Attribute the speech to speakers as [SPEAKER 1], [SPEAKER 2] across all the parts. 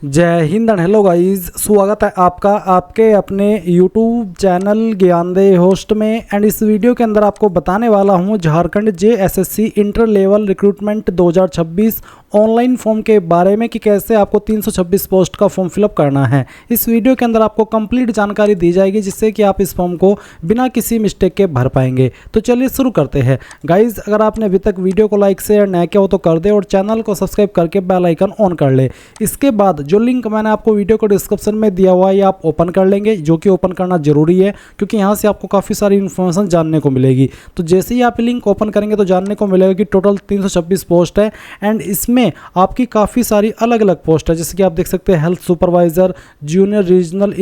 [SPEAKER 1] जय Hind and hello guys, स्वागत है आपका आपके अपने यूट्यूब चैनल ज्ञानदेह होस्ट में। एंड इस वीडियो के अंदर आपको बताने वाला हूं Jharkhand JSSC inter level recruitment 2026 online form के बारे में कि कैसे आपको 326 पोस्ट का फॉर्म फिलअप करना है। इस वीडियो के अंदर आपको कंप्लीट जानकारी दी जाएगी जिससे कि आप इस फॉर्म को बिना किसी मिस्टेक के भर पाएंगे। तो चलिए शुरू करते हैं गाइज। अगर आपने अभी तक वीडियो को लाइक शेयर नहीं किया हो तो कर दे और चैनल को सब्सक्राइब करके बेल आइकन ऑन कर ले। इसके बाद जो लिंक मैंने आपको वीडियो को डिस्क्रिप्शन में दिया हुआ है आप ओपन कर लेंगे, जो कि ओपन करना जरूरी है क्योंकि यहाँ से आपको काफ़ी सारी इन्फॉर्मेशन जानने को मिलेगी। तो जैसे ही आप लिंक ओपन करेंगे तो जानने को मिलेगा कि टोटल 326 पोस्ट है एंड इसमें आपकी काफ़ी सारी अलग अलग पोस्ट है। जैसे कि आप देख सकते हैं health supervisor, junior regional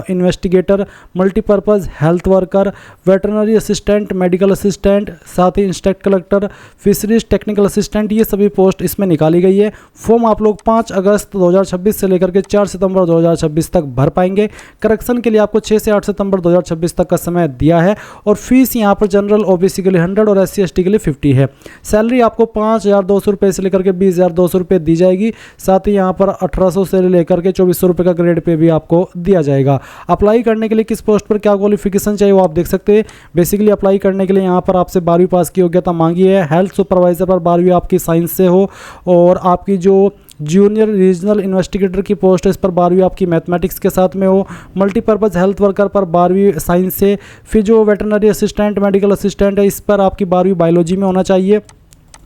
[SPEAKER 1] investigator, multipurpose health worker, veterinary assistant, medical assistant, साथ ही instruct collector, fisheries technical assistant, ये सभी पोस्ट इसमें निकाली गई है। फॉर्म आप लोग 5 अगस्त 2026 से लेकर के 4 सितंबर 2026 तक भर पाएंगे। करेक्शन के लिए आपको 6 से 8 सितंबर 2026 तक का समय दिया है और फीस यहाँ पर जनरल ओबीसी के लिए 100 और SC/ST के लिए 50 है। सैलरी आपको 5,200 रुपये से लेकर के 20,200 रुपये दी जाएगी। साथ ही यहाँ पर 1,800 से लेकर के 2,400 रुपये का ग्रेड पे भी आपको दिया जाएगा। अप्लाई करने के लिए किस पोस्ट पर क्या क्वालिफिकेशन चाहिए वो आप देख सकते हैं। बेसिकली अप्लाई करने के लिए यहाँ पर आपसे 12वीं पास की योग्यता मांगी है। हेल्थ सुपरवाइजर पर 12वीं आपकी साइंस से हो और आपकी जो जूनियर रीजनल इन्वेस्टिगेटर की पोस्ट है इस पर 12वीं आपकी मैथमेटिक्स के साथ में हो। मल्टीपर्पज़ हेल्थ वर्कर पर 12वीं साइंस से। फिर जो वेटरनरी असिस्टेंट, मेडिकल असिस्टेंट है इस पर आपकी 12वीं बायोलॉजी में होना चाहिए।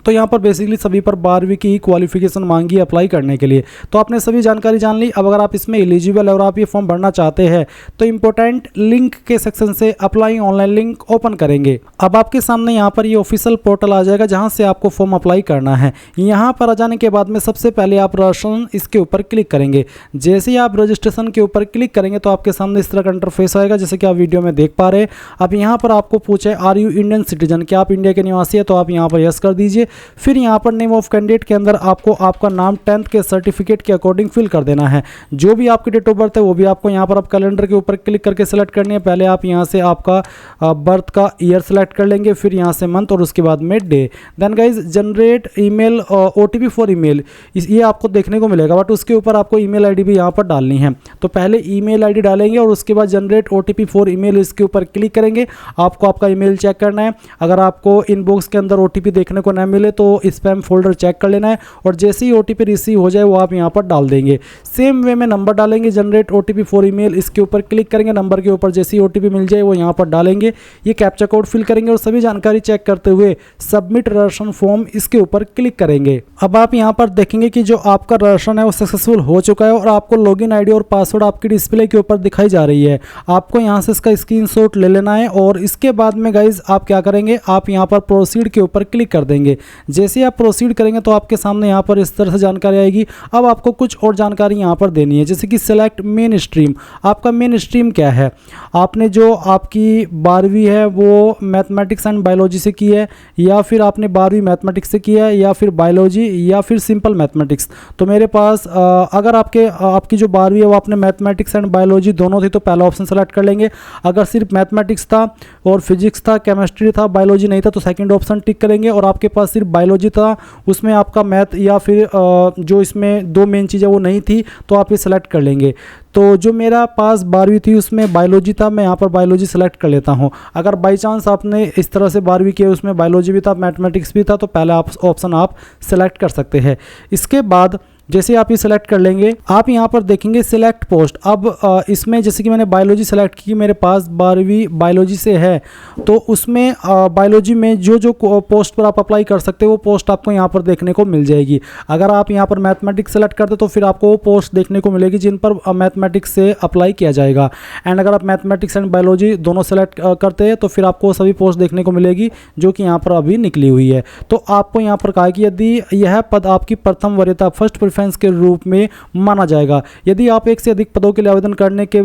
[SPEAKER 1] तो यहाँ पर बेसिकली सभी पर 12वीं की ही क्वालिफिकेशन मांगी है अप्लाई करने के लिए। तो आपने सभी जानकारी जान ली। अब अगर आप इसमें एलिजिबल है और आप ये फॉर्म भरना चाहते हैं तो इंपॉर्टेंट लिंक के सेक्शन से अप्लाई ऑनलाइन लिंक ओपन करेंगे। अब आपके सामने यहाँ पर ये ऑफिशियल पोर्टल आ जाएगा जहाँ से आपको फॉर्म अप्लाई करना है। यहाँ पर आ जाने के बाद में सबसे पहले आप रजिस्ट्रेशन इसके ऊपर क्लिक करेंगे। जैसे ही आप रजिस्ट्रेशन के ऊपर क्लिक करेंगे तो आपके सामने इस तरह का इंटरफेस आएगा जैसे कि आप वीडियो में देख पा रहे हैं। अब यहाँ पर आपको पूछे आर यू इंडियन सिटीजन, क्या आप इंडिया के निवासी है, तो आप यहाँ पर यस कर दीजिए। फिर यहाँ पर नेम ऑफ कैंडिडेट के अंदर आपको आपका नाम 10th के सर्टिफिकेट के अकॉर्डिंग फिल कर देना है। जो भी आपकी डेट ऑफ बर्थ है वो भी आपको यहाँ पर आप कैलेंडर के ऊपर क्लिक करके सेलेक्ट करनी है। पहले आप यहाँ से आपका बर्थ का ईयर सेलेक्ट कर लेंगे, फिर यहाँ से मंथ और उसके बाद में day. Then guys generate email OTP for email, ये आपको देखने को मिलेगा बट उसके ऊपर आपको ईमेल आईडी भी यहाँ पर डालनी है। तो पहले ईमेल आईडी डालेंगे और उसके बाद जनरेट OTP फॉर ईमेल इसके ऊपर क्लिक करेंगे। आपको आपका ईमेल चेक करना है। अगर आपको इनबॉक्स के अंदर OTP देखने को न मिले तो स्पैम फोल्डर चेक कर लेना है और जैसे ही OTP रिसीव हो जाए वो आप यहाँ पर डाल देंगे। सेम वे में नंबर डालेंगे, जनरेट OTP फॉर ईमेल इसके ऊपर क्लिक करेंगे। नंबर के ऊपर जैसे ही OTP मिल जाए वो यहाँ पर डालेंगे। ये कैप्चा कोड फिल करेंगे और सभी जानकारी चेक करते हुए सबमिट रजिस्ट्रेशन फॉर्म इसके ऊपर क्लिक करेंगे। अब आप यहाँ पर देखेंगे कि जो आपका रजिस्ट्रेशन है वो सक्सेसफुल हो चुका है और आपको लॉगिन आईडी और पासवर्ड आपकी डिस्प्ले के ऊपर दिखाई जा रही है। आपको यहाँ से इसका स्क्रीनशॉट ले लेना है और इसके बाद में गाइज आप क्या करेंगे, आप यहाँ पर प्रोसीड के ऊपर क्लिक कर देंगे। जैसे ही आप प्रोसीड करेंगे तो आपके सामने यहाँ पर इस तरह से जानकारी आएगी। अब आपको कुछ और जानकारी यहाँ पर देनी है जैसे कि सिलेक्ट मेन स्ट्रीम। आपका मेन स्ट्रीम क्या है, आपने जो आपकी 12वीं है वो मैथमेटिक्स एंड बायोलॉजी से की है या फिर आपने 12वीं मैथमेटिक्स से की है या फिर बायोलॉजी या फिर सिंपल मैथमेटिक्स। तो मेरे पास अगर आपकी जो 12वीं है वो आपने मैथमेटिक्स एंड बायोलॉजी दोनों थी तो पहला ऑप्शन सेलेक्ट कर लेंगे। अगर सिर्फ मैथमेटिक्स था और फिजिक्स था, केमिस्ट्री था, बायोलॉजी नहीं था तो सेकंड ऑप्शन टिक करेंगे। और आपके पास सिर्फ बायोलॉजी था, उसमें आपका मैथ या फिर जो इसमें 2 मेन चीज़ें वो नहीं थी तो आप ये सेलेक्ट कर लेंगे। तो जो मेरा पास 12वीं थी उसमें बायोलॉजी था, मैं यहाँ पर बायोलॉजी सेलेक्ट कर लेता हूँ। अगर बाई चांस आपने इस तरह से 12वीं की उसमें बायोलॉजी भी था, मैथमेटिक्स भी था तो पहला ऑप्शन आप सेलेक्ट कर सकते हैं। इसके बाद जैसे आप ये सेलेक्ट कर लेंगे आप यहाँ पर देखेंगे सिलेक्ट पोस्ट। अब इसमें जैसे कि मैंने बायोलॉजी सेलेक्ट की, मेरे पास 12वीं बायोलॉजी से है तो उसमें बायोलॉजी में जो पोस्ट पर आप अप्लाई कर सकते हो वो पोस्ट आपको यहाँ पर देखने को मिल जाएगी। अगर आप यहाँ पर मैथमेटिक्स सेलेक्ट करते तो फिर आपको वो पोस्ट देखने को मिलेगी जिन पर मैथमेटिक्स से अप्लाई किया जाएगा। एंड अगर आप मैथमेटिक्स एंड बायोलॉजी दोनों सेलेक्ट करते हैं तो फिर आपको सभी पोस्ट देखने को मिलेगी जो कि यहाँ पर अभी निकली हुई है। तो आपको यहाँ पर कहा कि यदि यह पद आपकी प्रथम वरीयता फर्स्ट प्रेफरेंस के रूप में माना जाएगा, यदि आप एक से अधिक पदों के लिए आवेदन करने के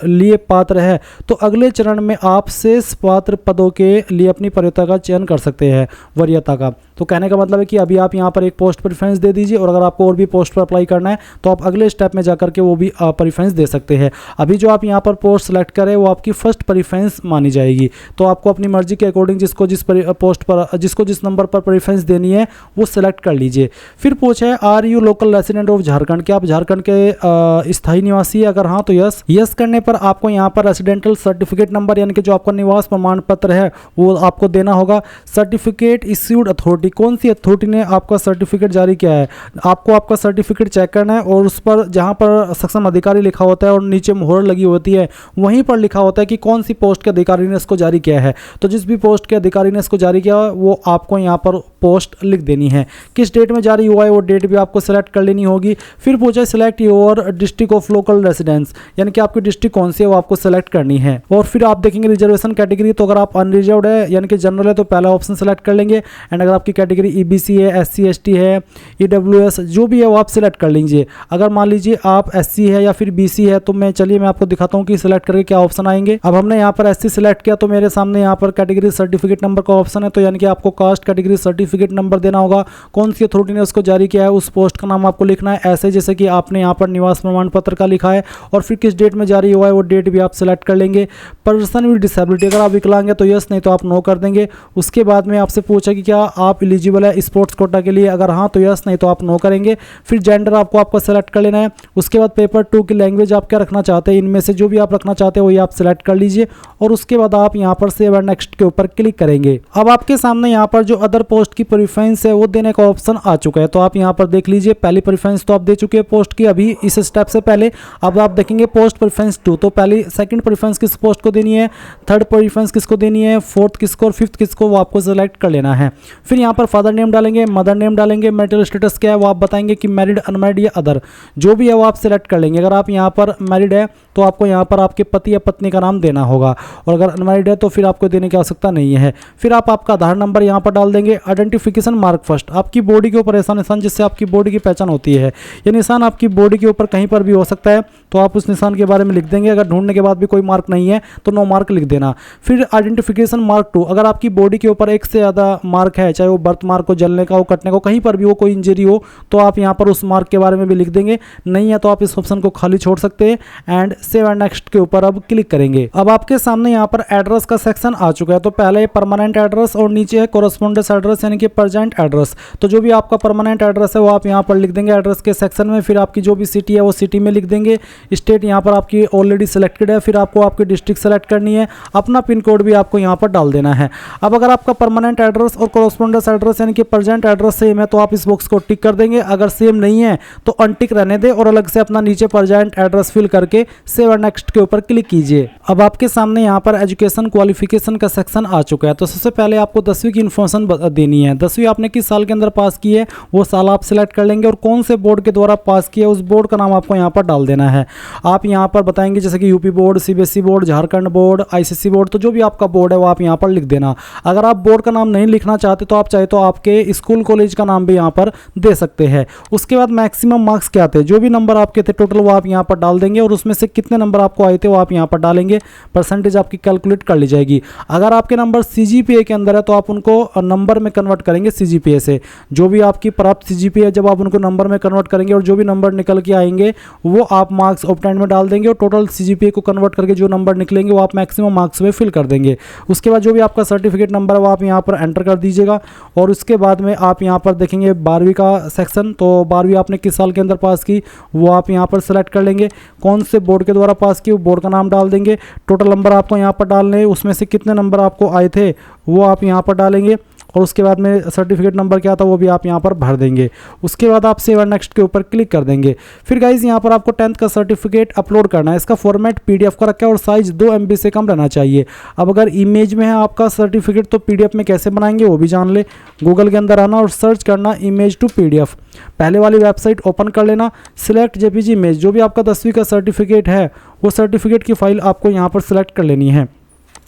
[SPEAKER 1] लिए पात्र है तो अगले चरण में आप शेष पात्र पदों के लिए अपनी वरीयता का चयन कर सकते हैं। वरीयता का तो कहने का मतलब है कि अभी आप यहाँ पर एक पोस्ट प्रेफरेंस दे दीजिए, और अगर आपको और भी पोस्ट पर अप्लाई करना है तो आप अगले स्टेप में जाकर के वो भी प्रेफरेंस दे सकते हैं। अभी जो आप यहाँ पर पोस्ट सेलेक्ट करें वो आपकी फर्स्ट प्रेफरेंस मानी जाएगी। तो आपको अपनी मर्जी के अकॉर्डिंग जिसको जिस नंबर पर प्रेफरेंस देनी है वो सिलेक्ट कर लीजिए। फिर पूछे are you local resident of Jharkhand, क्या आप झारखंड के स्थायी निवासी है? अगर हाँ तो यस करने पर आपको यहाँ पर रेसिडेंटल सर्टिफिकेट नंबर यानी कि जो आपका निवास प्रमाण पत्र है वो आपको देना होगा। सर्टिफिकेट इश्यूड अथॉरिटी, कौन सी अथॉरिटी ने आपका सर्टिफिकेट जारी किया है, आपको आपका सर्टिफिकेट चेक करना है, और उस पर जहाँ पर सक्षम अधिकारी लिखा होता है और नीचे मोहर लगी होती है वहीं पर लिखा होता है कि कौन सी पोस्ट के अधिकारी ने इसको जारी किया है। तो जिस भी पोस्ट के अधिकारी ने इसको जारी किया वो आपको यहाँ पर पोस्ट लिख देनी है। किस डेट में जारी हुआ है वो डेट भी आपको सेलेक्ट कर लेनी होगी। फिर पूछा select your district of local residence, यानी कि आपकी डिस्ट्रिक्ट कौन सी है वो आपको सेलेक्ट करनी है। और फिर आप देखेंगे रिजर्वेशन कैटेगरी, तो अगर आप अनरिजर्व्ड है यानी कि जनरल है तो पहला ऑप्शन सेलेक्ट कर लेंगे, एंड अगर आपकी कैटेगरी ईबीसी है, एससी एसटी है, ईडब्ल्यूएस जो भी है वो आप सिलेक्ट कर लीजिए। अगर मान लीजिए आप एससी है या फिर बीसी है तो मैं आपको दिखाता हूँ कि सिलेक्ट करके क्या ऑप्शन आएंगे। अब हमने यहाँ पर एससी सिलेक्ट किया तो मेरे सामने यहाँ पर कैटेगरी सर्टिफिकेट नंबर का ऑप्शन है, तो यानी कि आपको कास्ट कैटेगरी सर्टिफिकेट नंबर देना होगा। कौन सी अथॉरिटी ने उसको जारी किया है उस पोस्ट का नाम आपको लिखना है, ऐसे जैसे कि आपने यहाँ पर निवास प्रमाण पत्र का लिखा है, और फिर किस डेट में जारी हुआ है वो डेट भी आप सिलेक्ट कर लेंगे। पर्सन विद डिसेबिलिटी, अगर आप विकलांग है तो यस, नहीं तो आप नो कर देंगे। उसके बाद में आपसे पूछा कि क्या आप एलिजिबल है स्पोर्ट्स कोटा के लिए, अगर हाँ तो यस, नहीं तो आप नो करेंगे। फिर जेंडर आपको आपका सेलेक्ट कर लेना है। उसके बाद पेपर 2 की लैंग्वेज आप क्या रखना चाहते हैं, इनमें से जो भी आप रखना चाहते हैं वही आप सिलेक्ट कर लीजिए, और उसके बाद आप यहाँ पर सेव एंड नेक्स्ट के ऊपर क्लिक करेंगे। अब आपके सामने यहाँ पर जो अदर पोस्ट की प्रेफरेंस है वो देने का ऑप्शन आ चुका है, तो आप यहाँ पर देख लीजिए। पहली प्रेफरेंस तो आप दे चुके हैं पोस्ट की अभी इस स्टेप से पहले। अब आप देखेंगे पोस्ट प्रेफरेंस 2, तो पहली सेकंड प्रेफरेंस किस पोस्ट को देनी है, थर्ड प्रेफरेंस किसको देनी है, फोर्थ किसको और फिफ्थ किसको, वो आपको सेलेक्ट कर लेना है। फिर यहाँ पर फादर नेम डालेंगे, मदर नेम डालेंगे, मैरिटल स्टेटस क्या है वो आप बताएंगे कि मैरिड, अनमैरिड या अदर, जो भी है वो आप सिलेक्ट कर लेंगे। अगर आप यहाँ पर मैरिड है तो आपको यहाँ पर आपके पति या पत्नी का नाम देना होगा, और अगर अनमैरिड है तो फिर आपको देने की आवश्यकता नहीं है। फिर आप आपका आधार नंबर यहाँ पर डाल देंगे। आइडेंटिफिकेशन मार्क फर्स्ट, आपकी बॉडी के ऊपर ऐसा निशान जिससे आपकी बॉडी की पहचान होती है, ये निशान आपकी बॉडी के ऊपर कहीं पर भी हो सकता है, तो आप उस निशान के बारे में लिख देंगे। अगर ढूंढने के बाद भी कोई मार्क नहीं है तो नो मार्क लिख देना। फिर आइडेंटिफिकेशन मार्क 2, अगर आपकी बॉडी के ऊपर एक से ज़्यादा मार्क है, चाहे वो बर्थ मार्क हो, जलने का हो, कटने का हो, कहीं पर भी हो, कोई इंजरी हो, तो आप यहाँ पर उस मार्क के बारे में भी लिख देंगे। नहीं है तो आप इस ऑप्शन को खाली छोड़ सकते हैं एंड सेव एंड नेक्स्ट के ऊपर अब क्लिक करेंगे। अब आपके सामने यहाँ पर एड्रेस का सेक्शन आ चुका है, तो पहले परमानेंट एड्रेस और नीचे है कोरस्पोंडेंस एड्रेस यानी कि प्रेजेंट एड्रेस। तो जो भी आपका परमानेंट एड्रेस है वो आप यहाँ पर लिख देंगे एड्रेस के सेक्शन में। फिर आपकी जो भी सिटी है वो सिटी में लिख देंगे। स्टेट यहाँ पर आपकी ऑलरेडी सिलेक्टेड है। फिर आपको आपकी डिस्ट्रिक्ट सेलेक्ट करनी है। अपना पिन कोड भी आपको यहाँ पर डाल देना है। अब अगर आपका परमानेंट एड्रेस और कोरस्पोंडेंस एड्रेस यानी कि प्रेजेंट एड्रेस सेम है तो आप इस बॉक्स को टिक कर देंगे। अगर सेम नहीं है तो अनटिक रहने दें और अलग से अपना नीचे प्रेजेंट एड्रेस फिल करके सेव एंड नेक्स्ट के ऊपर क्लिक कीजिए। अब आपके सामने यहाँ पर एजुकेशन क्वालिफिकेशन का सेक्शन आ चुका है। तो सबसे पहले आपको 10वीं की इन्फॉर्मेशन देनी है। 10वीं आपने किस साल के अंदर पास की है वो साल आप सिलेक्ट कर लेंगे और कौन से बोर्ड के द्वारा पास किया उस बोर्ड का नाम आपको यहाँ पर डाल देना है। आप यहाँ पर बताएंगे जैसे कि UP board, CBSE board, Jharkhand board, ICSE board, तो जो भी आपका बोर्ड है वो आप यहाँ पर लिख देना। अगर आप बोर्ड का नाम नहीं लिखना चाहते तो आप चाहे तो आपके स्कूल कॉलेज का नाम भी यहाँ पर दे सकते हैं। उसके बाद मैक्सिमम मार्क्स क्या थे, जो भी नंबर आपके थे टोटल वो आप यहाँ पर डाल देंगे और उसमें से कितने नंबर आपको आए थे वो आप यहाँ पर डालेंगे। परसेंटेज आपकी कैलकुलेट कर ली जाएगी। अगर आपके नंबर सीजीपीए के अंदर है तो आप उनको नंबर में कन्वर्ट करेंगे सीजीपीए से। जो भी आपकी प्राप्त सीजीपीए जब आप उनको नंबर में कन्वर्ट करेंगे और जो भी नंबर निकल के आएंगे वो आप मार्क्स ऑब्टेन्ड में डाल देंगे और टोटल सीजीपीए को कन्वर्ट करके जो नंबर निकलेंगे वो आप मैक्सिमम मार्क्स में फिल कर देंगे। उसके बाद जो भी आपका सर्टिफिकेट नंबर है वो आप यहाँ पर एंटर कर दीजिएगा और उसके बाद में आप यहाँ पर देखेंगे 12वीं का सेक्शन। तो 12वीं आपने किस साल के अंदर पास की वो आप यहाँ पर सेलेक्ट कर लेंगे। कौन से बोर्ड के द्वारा पास की वो बोर्ड का नाम डाल देंगे। टोटल नंबर आपको यहाँ पर डालने हैं, उसमें से कितने नंबर आपको आए थे वो आप यहाँ पर डालेंगे और उसके बाद में सर्टिफिकेट नंबर क्या था वो भी आप यहाँ पर भर देंगे। उसके बाद आप सेव एंड नेक्स्ट के ऊपर क्लिक कर देंगे। फिर गाइज यहाँ पर आपको 10th का सर्टिफिकेट अपलोड करना है। इसका फॉर्मेट पीडीएफ का रखा है और साइज 2 MB से कम रहना चाहिए। अब अगर इमेज में है आपका सर्टिफिकेट तो पीडीएफ में कैसे बनाएंगे वो भी जान ले। गूगल के अंदर आना और सर्च करना इमेज टू पीडीएफ। पहले वाली वेबसाइट ओपन कर लेना, सिलेक्ट जेपीजी इमेज। जो भी आपका 10वीं का सर्टिफिकेट है वो सर्टिफिकेट की फाइल आपको यहाँ पर सिलेक्ट कर लेनी है।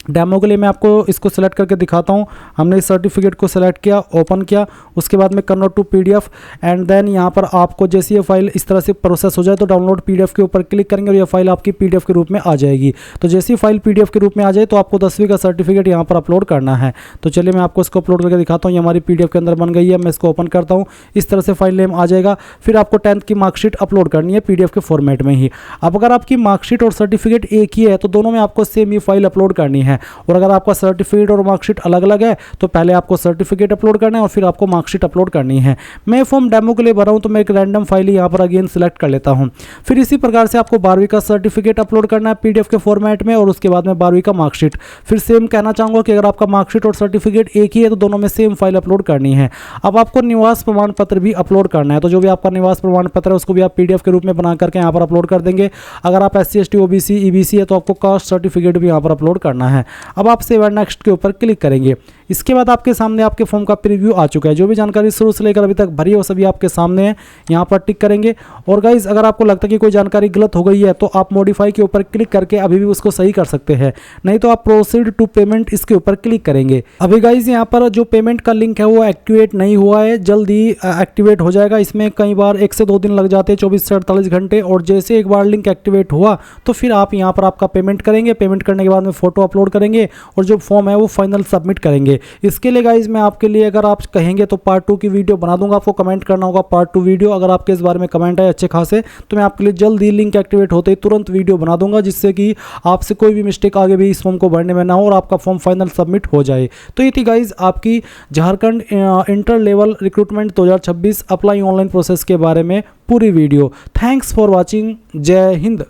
[SPEAKER 1] डेमो के लिए मैं आपको इसको सेलेक्ट करके दिखाता हूँ। हमने इस सर्टिफिकेट को सेलेक्ट किया, ओपन किया, उसके बाद में convert to PDF and then यहाँ पर आपको जैसे ये फाइल इस तरह से प्रोसेस हो जाए तो डाउनलोड पीडीएफ के ऊपर क्लिक करेंगे और ये फाइल आपकी पीडीएफ के रूप में आ जाएगी। तो जैसी फाइल पीडीएफ के रूप में आ जाए तो आपको 10वीं का सर्टिफिकेट यहाँ पर अपलोड करना है। तो चलिए मैं आपको इसको अपलोड करके दिखाता हूँ। ये हमारी पीडीएफ के अंदर बन गई है। मैं इसको ओपन करता हूँ, इस तरह से फाइल नेम आ जाएगा। फिर आपको 10th की मार्कशीट अपलोड करनी है पीडीएफ के फॉर्मेट में ही। अब अगर आपकी मार्कशीट और सर्टिफिकेट एक ही है तो दोनों में आपको सेम ही फाइल अपलोड करनी है। और अगर आपका सर्टिफिकेट और मार्कशीट अलग अलग है तो पहले आपको सर्टिफिकेट अपलोड करना है और फिर आपको मार्कशीट अपलोड करनी है। मैं फॉर्म डेमो के लिए भरा हूं तो मैं एक रैंडम फाइल यहाँ पर अगेन सिलेक्ट कर लेता हूं। फिर इसी प्रकार से आपको 12वीं का सर्टिफिकेट अपलोड करना है पीडीएफ के फॉर्मेट में और उसके बाद में 12वीं का मार्कशीट। फिर सेम कहना चाहूंगा कि अगर आपका मार्कशीट और सर्टिफिकेट एक ही है तो दोनों में सेम फाइल अपलोड करनी है। अब आपको निवास प्रमाण पत्र भी अपलोड करना है। तो जो भी आपका निवास प्रमाण पत्र है उसको भी आप पीडीएफ के रूप में बना करके यहाँ पर अपलोड कर देंगे। अगर आप SC ST OBC EBC है तो आपको कास्ट सर्टिफिकेट भी यहाँ पर अपलोड करना है। अब आप सेव एंड नेक्स्ट के ऊपर क्लिक करेंगे। इसके बाद आपके सामने आपके फॉर्म का प्रीव्यू आ चुका है। जो भी जानकारी शुरू से लेकर अभी तक भरी है वो सभी आपके सामने है। यहाँ पर टिक करेंगे। और गाइज अगर आपको लगता है कि कोई जानकारी गलत हो गई है तो आप मॉडिफाई के ऊपर क्लिक करके अभी भी उसको सही कर सकते हैं, नहीं तो आप प्रोसीड टू पेमेंट इसके ऊपर क्लिक करेंगे। अभी गाइज यहाँ पर जो पेमेंट का लिंक है वो एक्टिवेट नहीं हुआ है, जल्द ही एक्टिवेट हो जाएगा। इसमें कई बार 1 से 2 दिन लग जाते हैं, 24 से 48 घंटे। और जैसे एक बार लिंक एक्टिवेट हुआ तो फिर आप यहाँ पर आपका पेमेंट करेंगे। पेमेंट करने के बाद में फोटो अपलोड करेंगे और जो फॉर्म है वो फाइनल सबमिट करेंगे। इसके लिए गाइज मैं आपके लिए अगर आप कहेंगे तो पार्ट 2 की वीडियो बना दूंगा। आपको कमेंट करना होगा पार्ट 2 वीडियो। अगर आपके इस बारे में कमेंट आए अच्छे खासे तो मैं आपके लिए जल्द ही लिंक एक्टिवेट होते ही तुरंत वीडियो बना दूंगा, जिससे कि आपसे कोई भी मिस्टेक आगे भी इस फॉर्म को भरने में ना हो और आपका फॉर्म फाइनल सबमिट हो जाए। तो ये थी गाइज आपकी Jharkhand inter level recruitment 2026 apply online process के बारे में पूरी वीडियो। Thanks for watching. जय हिंद।